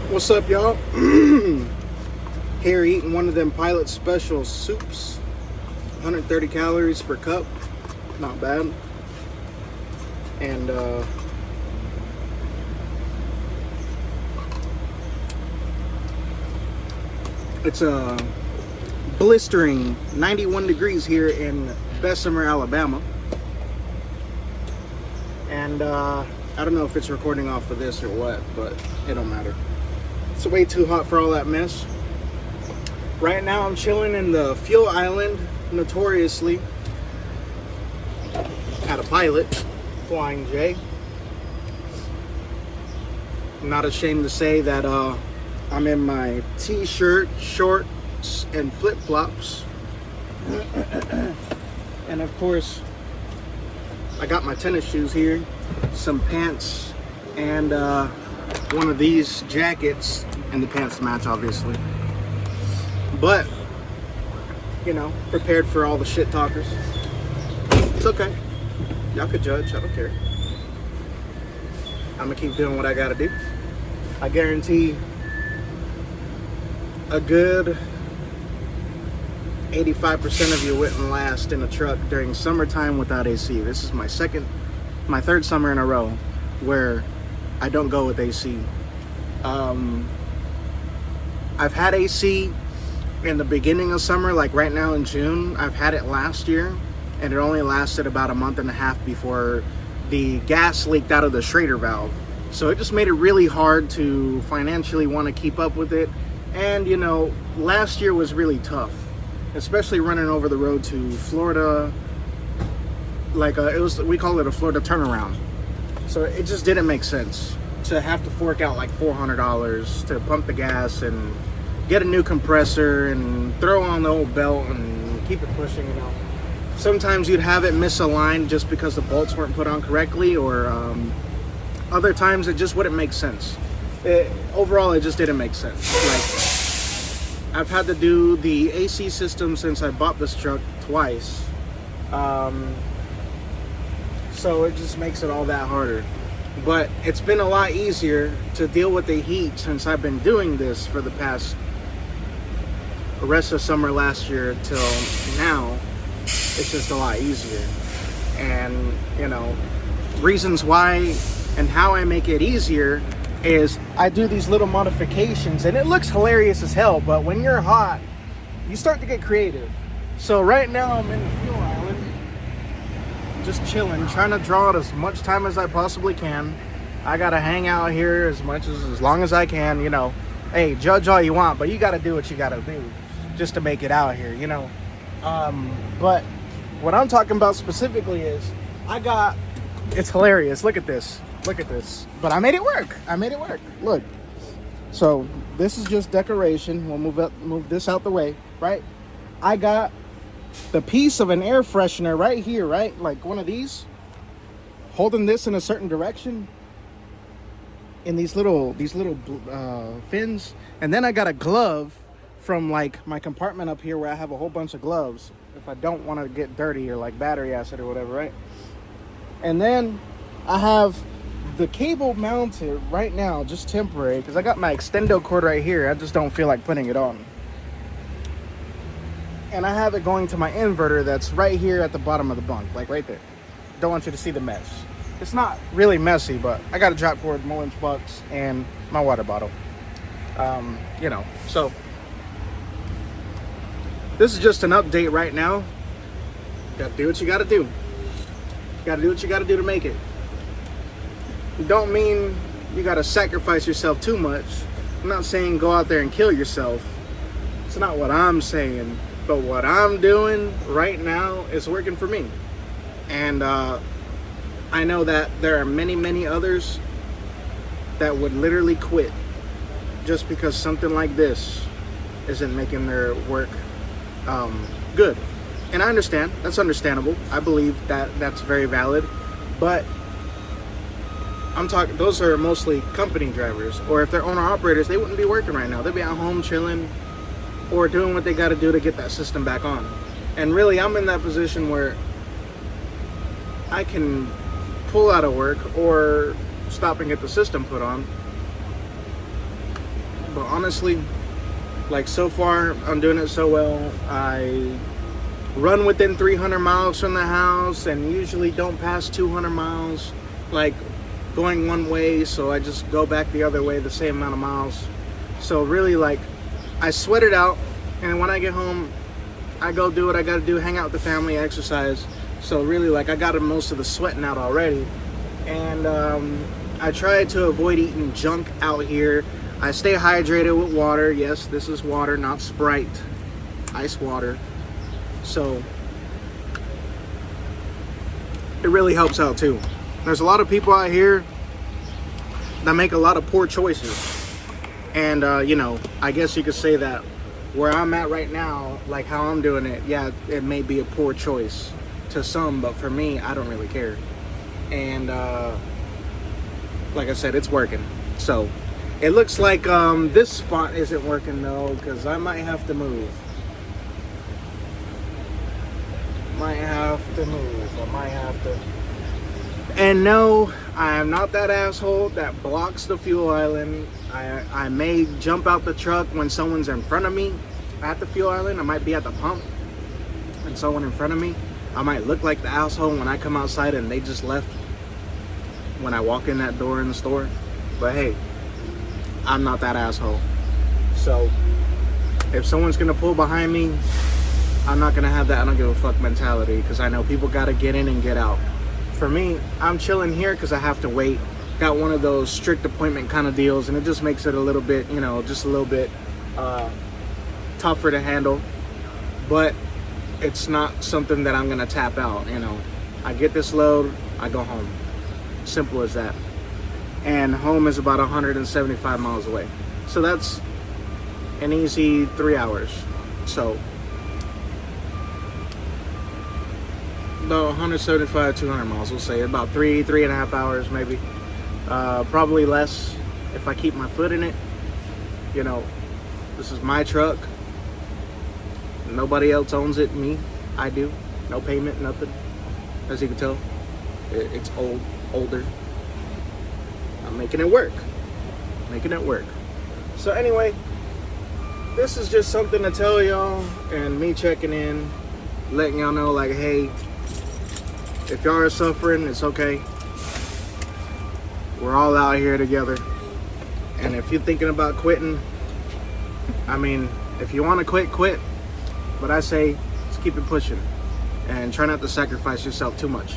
What's up, y'all? Here eating one of them Pilot Special soups. 130 calories per cup. Not bad. And it's a blistering 91 degrees here in Bessemer, Alabama. And I don't know if it's recording off of this or what, but it don't matter. It's way too hot for all that mess. Right now I'm chilling in the fuel island, notoriously at a Pilot, Flying J. I'm not ashamed to say that I'm in my t-shirt, shorts, and flip-flops. And of course, I got my tennis shoes here, some pants, and one of these jackets, and the pants match, obviously. But, you know, prepared for all the shit talkers. It's okay. Y'all could judge, I don't care. I'm gonna keep doing what I gotta do. I guarantee a good 85% of you wouldn't last in a truck during summertime without AC. This is my third summer in a row where I don't go with AC. I've had AC in the beginning of summer, like right now in June. I've had it last year, and it only lasted about a month and a half before the gas leaked out of the Schrader valve. So it just made it really hard to financially want to keep up with it. And you know, last year was really tough, especially running over the road to Florida. Like we call it a Florida turnaround. So it just didn't make sense to have to fork out like $400 to pump the gas and get a new compressor and throw on the old belt and keep it pushing, you know. Sometimes you'd have it misaligned just because the bolts weren't put on correctly, or other times it just wouldn't make sense. Overall, it just didn't make sense. Like, I've had to do the AC system since I bought this truck twice. So it just makes it all that harder. But it's been a lot easier to deal with the heat since I've been doing this for the rest of summer last year till now. It's just a lot easier. And, you know, reasons why and how I make it easier is I do these little modifications, and it looks hilarious as hell, but when you're hot, you start to get creative. So right now I'm in the fuel island, just chilling, trying to draw out as much time as I possibly can. I gotta hang out here as long as I can, you know. Hey, judge all you want, but you gotta do what you gotta do just to make it out here, you know. But what I'm talking about specifically is it's hilarious. Look at this. But I made it work. Look. So this is just decoration. We'll move this out the way, right? I got the piece of an air freshener right here, right? Like one of these, holding this in a certain direction in these little fins. And then I got a glove from like my compartment up here where I have a whole bunch of gloves if I don't want to get dirty or like battery acid or whatever, right? And then I have the cable mounted right now, just temporary, because I got my extendo cord right here. I just don't feel like putting it on. And I have it going to my inverter that's right here at the bottom of the bunk, like right there. Don't want you to see the mess. It's not really messy, but I got a drop cord, Mullen box, and my water bottle. You know, so this is just an update right now. Gotta do what you gotta do. Gotta do what you gotta do to make it. Don't mean you gotta sacrifice yourself too much. I'm not saying go out there and kill yourself. It's not what I'm saying. But what I'm doing right now is working for me. And I know that there are many, many others that would literally quit just because something like this isn't making their work good. And I understand. That's understandable. I believe that that's very valid. But I'm talking, those are mostly company drivers. Or if they're owner-operators, they wouldn't be working right now. They'd be at home chilling, or doing what they got to do to get that system back on. And really, I'm in that position where I can pull out of work or stop and get the system put on. But honestly, like so far, I'm doing it so well. I run within 300 miles from the house and usually don't pass 200 miles, like going one way. So I just go back the other way the same amount of miles. So really, like, I sweat it out. And when I get home, I go do what I got to do, hang out with the family, exercise. So really, like, I got most of the sweating out already. And I try to avoid eating junk out here. I stay hydrated with water. Yes, this is water, not Sprite. Ice water. So it really helps out too. There's a lot of people out here that make a lot of poor choices. And, you know, I guess you could say that where I'm at right now, like how I'm doing it, yeah, it may be a poor choice to some, but for me, I don't really care. And like I said, it's working. So it looks like this spot isn't working though, because I might have to move. I might have to. And no, I am not that asshole that blocks the fuel island. I may jump out the truck when someone's in front of me at the fuel island. I might be at the pump and someone in front of me. I might look like the asshole when I come outside and they just left when I walk in that door in the store. But hey, I'm not that asshole. So if someone's gonna pull behind me, I'm not gonna have that I don't give a fuck mentality, because I know people gotta get in and get out. For me, I'm chilling here because I have to wait. Got one of those strict appointment kind of deals, and it just makes it a little bit, you know, just a little bit tougher to handle. But it's not something that I'm gonna tap out, you know. I get this load, I go home. Simple as that. And home is about 175 miles away. So that's an easy 3 hours. So about 175, 200 miles, we'll say. About 3.5 hours maybe. Probably less if I keep my foot in it. You know, this is my truck. Nobody else owns it, me. I do. No payment, nothing. As you can tell, it's older. I'm making it work. So anyway, this is just something to tell y'all, and me checking in, letting y'all know, like, hey, if y'all are suffering, it's okay. We're all out here together. And if you're thinking about quitting, I mean, if you want to quit. But I say, let's keep it pushing and try not to sacrifice yourself too much.